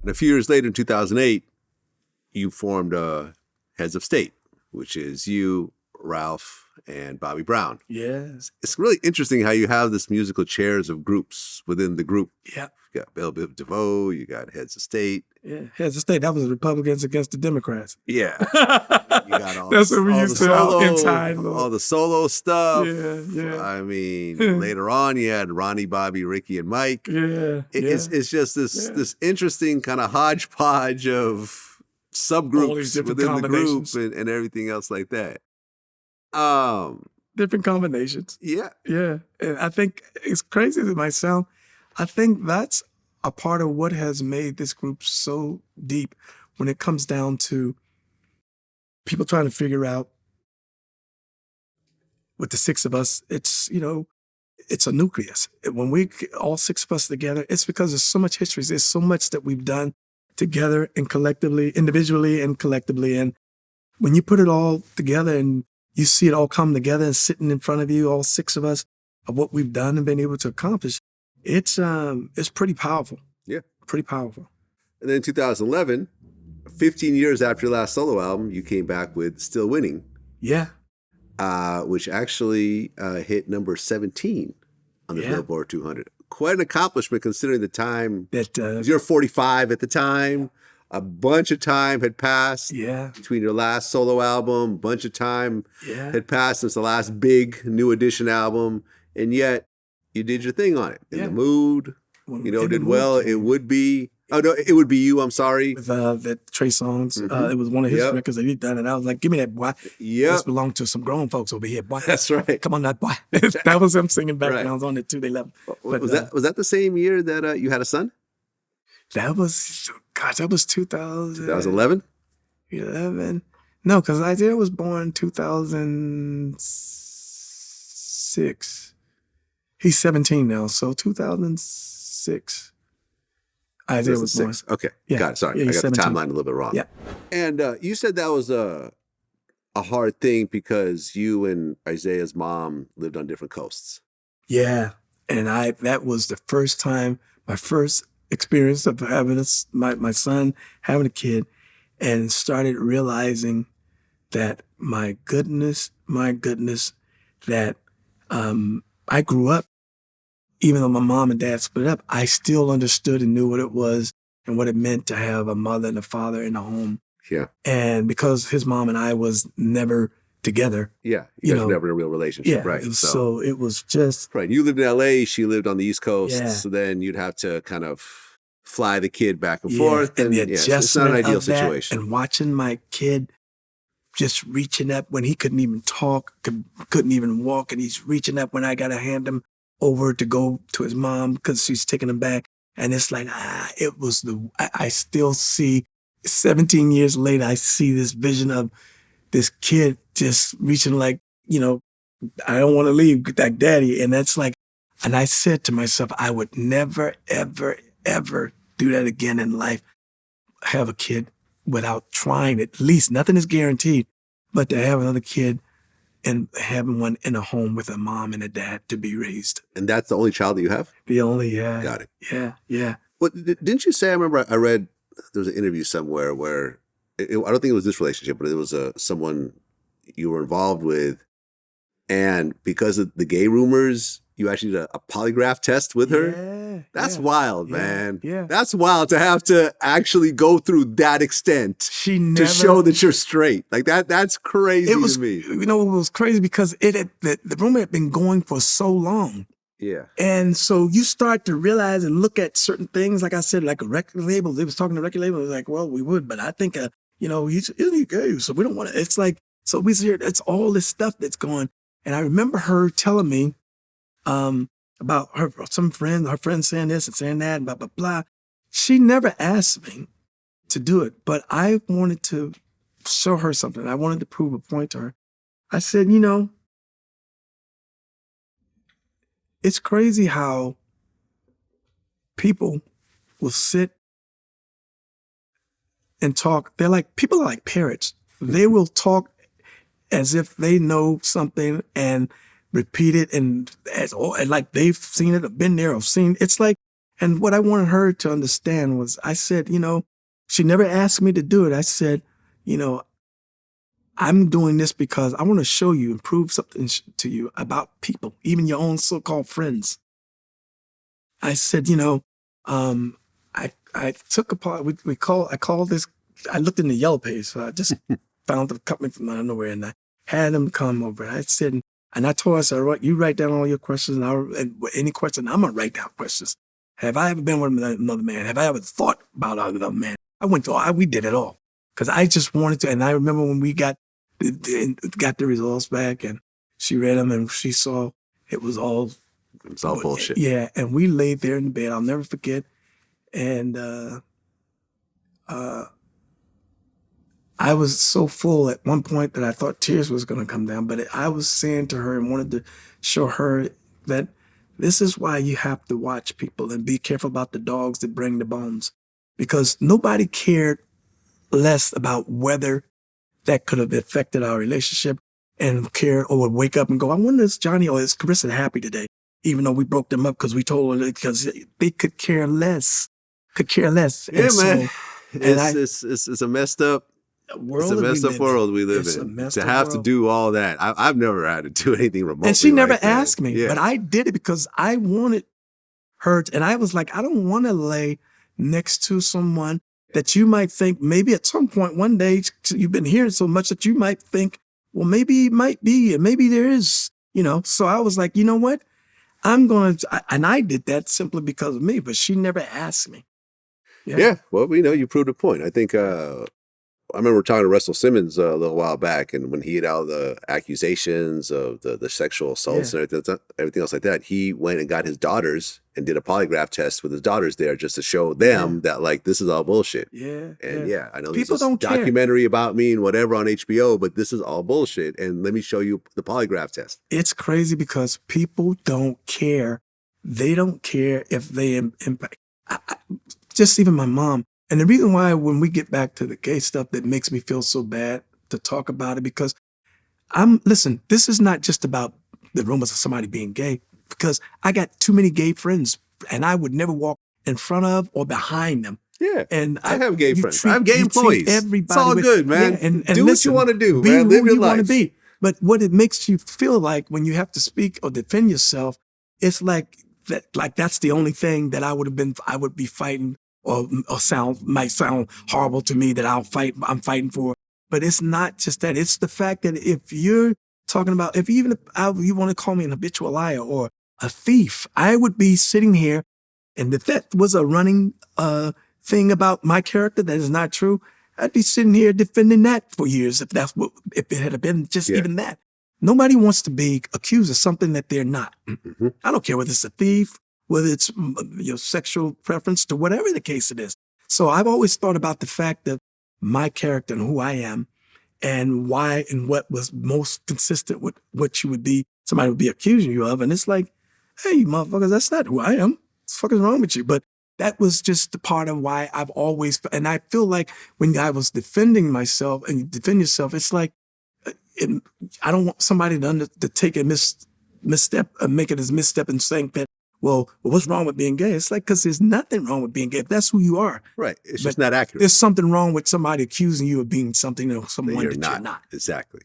And a few years later, in 2008, you formed Heads of State, which is you, Ralph, and Bobby Brown. Yes. It's really interesting how you have this musical chairs of groups within the group. Yeah. You got Bell Biv DeVoe, you got Heads of State. Yeah, Heads of State. That was the Republicans against the Democrats. Yeah. You got all That's what we used to solo, inside. all the solo stuff. Yeah, yeah. I mean, later on you had Ronnie, Bobby, Ricky, and Mike. Yeah. It's just this interesting kind of hodgepodge of subgroups within the group and everything else like that. Different combinations. Yeah. Yeah. And I think it's crazy as it might sound. I think that's a part of what has made this group so deep when it comes down to people trying to figure out with the six of us, it's, it's a nucleus. When we all six of us together, it's because there's so much history. There's so much that we've done together and collectively, individually and collectively. And when you put it all together and you see it all come together and sitting in front of you, all six of us, of what we've done and been able to accomplish, it's pretty powerful. Yeah. Pretty powerful. And then in 2011, 15 years after your last solo album, you came back with Still Winning. Yeah. Which actually hit number 17 on the Billboard 200. Quite an accomplishment considering the time. That you're 45 at the time. A bunch of time had passed between your last solo album. A bunch of time had passed since the last big New Edition album. And yet you did your thing on it. In the mood, did well. It would be... Oh, no, it would be you, I'm sorry. With that Trey Songz. It was one of his records that he'd done. And I was like, give me that, boy. Yeah. This belonged to some grown folks over here, boy. That's right. Come on, that boy. That was him singing backgrounds on it, too. They loved it. But, was that the same year that you had a son? That was 2011? 11? No, because Isaiah was born 2006. He's 17 now, so 2006. Isaiah was born. Okay, got it. Sorry, I got 17. The timeline a little bit wrong. Yeah. And you said that was a hard thing because you and Isaiah's mom lived on different coasts. Yeah, and that was the first time, my first experience of having my son, having a kid, and started realizing that my goodness, that I grew up. Even though my mom and dad split up, I still understood and knew what it was and what it meant to have a mother and a father in the home. Yeah. And because his mom and I was never together. Yeah. You guys were never in a real relationship, right? So it was just... Right. You lived in LA, she lived on the East Coast. Yeah. So then you'd have to kind of fly the kid back and forth. And the adjustment it's not an ideal of that, situation. and watching my kid just reaching up when he couldn't even talk, couldn't even walk, and he's reaching up when I got to hand him over to go to his mom because she's taking him back. And it's like, it was I still see, 17 years later, I see this vision of this kid just reaching like, I don't want to leave that daddy. And that's like, and I said to myself, I would never, ever, ever do that again in life. Have a kid without trying at least. Nothing is guaranteed, but to have another kid and having one in a home with a mom and a dad to be raised. And that's the only child that you have? The only, yeah. Got it. Yeah. Well, didn't you say, I remember I read, there was an interview somewhere where, I don't think it was this relationship, but it was someone you were involved with. And because of the gay rumors, you actually did a polygraph test with her? Yeah. That's wild, man. Yeah. That's wild to have to actually go through that extent to show that you're straight. Like that's crazy to me. It was crazy because the rumor had been going for so long. Yeah. And so you start to realize and look at certain things, like I said, like a record label. They was talking to record label. It was like, well, we would, but I think, isn't he gay? So we don't want to, it's like, so we hear, it's all this stuff that's going. And I remember her telling me, about her friend saying this and saying that, and blah, blah, blah. She never asked me to do it, but I wanted to show her something. I wanted to prove a point to her. I said, it's crazy how people will sit and talk. People are like parrots. They will talk as if they know something and repeat it and like they've seen it or been there or seen. It's like, And what I wanted her to understand was, I said, she never asked me to do it. I said, I'm doing this because I want to show you and prove something to you about people, even your own so-called friends. I said, I took apart, I called this, I looked in the yellow page, so I just found the company from out of nowhere, and I had them come over. I said, and I told her, I said, you write down all your questions, and any question, I'm going to write down questions. Have I ever been with another man? Have I ever thought about another man? We did it all. Because I just wanted to, and I remember when we got the results back, and she read them, and she saw it was all bullshit. Yeah, and we laid there in the bed. I'll never forget. And I was so full at one point that I thought tears was going to come down. But I was saying to her and wanted to show her that this is why you have to watch people and be careful about the dogs that bring the bones, because nobody cared less about whether that could have affected our relationship and cared or would wake up and go, I wonder is Johnny or is Carissa happy today? Even though we broke them up because we told her, because they could care less. Yeah, and man. It's a messed up world. It's a messed up world we live in. To have to do all that. I've never had to do anything remotely. And she never asked me, but I did it because I wanted her. And I was like, I don't want to lay next to someone that you might think maybe at some point one day you've been hearing so much that you might think, well, maybe it might be, and maybe there is, So I was like, you know what? and I did that simply because of me, but she never asked me. Yeah. Well, you proved a point. I think, I remember talking to Russell Simmons a little while back, and when he had all the accusations of the sexual assaults and everything else like that, he went and got his daughters and did a polygraph test with his daughters there just to show them that, like, this is all bullshit. And I know people there's a documentary about me and whatever on HBO, but this is all bullshit. And let me show you the polygraph test. It's crazy because people don't care. They don't care if they impact. Just even my mom. And the reason why when we get back to the gay stuff that makes me feel so bad to talk about it, because listen, this is not just about the rumors of somebody being gay, because I got too many gay friends and I would never walk in front of or behind them. Yeah. And I have gay friends. I have gay employees. It's all good, man. And do listen, what you want to do, be man. Live who your you life. want to be. But what it makes you feel like when you have to speak or defend yourself, it's like that's the only thing that I would be fighting or might sound horrible to me that I'm fighting for. But it's not just that. It's the fact that if you're talking about, if you want to call me an habitual liar or a thief, I would be sitting here, and if that was a running thing about my character that is not true, I'd be sitting here defending that for years if it had been just even that. Nobody wants to be accused of something that they're not. Mm-hmm. I don't care whether it's a thief, whether it's your sexual preference, to whatever the case it is. So I've always thought about the fact that my character and who I am and why and what was most consistent with what somebody would be accusing you of. And it's like, hey, motherfuckers, that's not who I am. What the fuck is wrong with you? But that was just the part of why I've always, and I feel like when I was defending myself, and you defend yourself, it's like, I don't want somebody to take a misstep, make it as misstep and think that, well, what's wrong with being gay? It's like, because there's nothing wrong with being gay. If that's who you are. Right. It's just not accurate. There's something wrong with somebody accusing you of being something or someone that you're not. Exactly.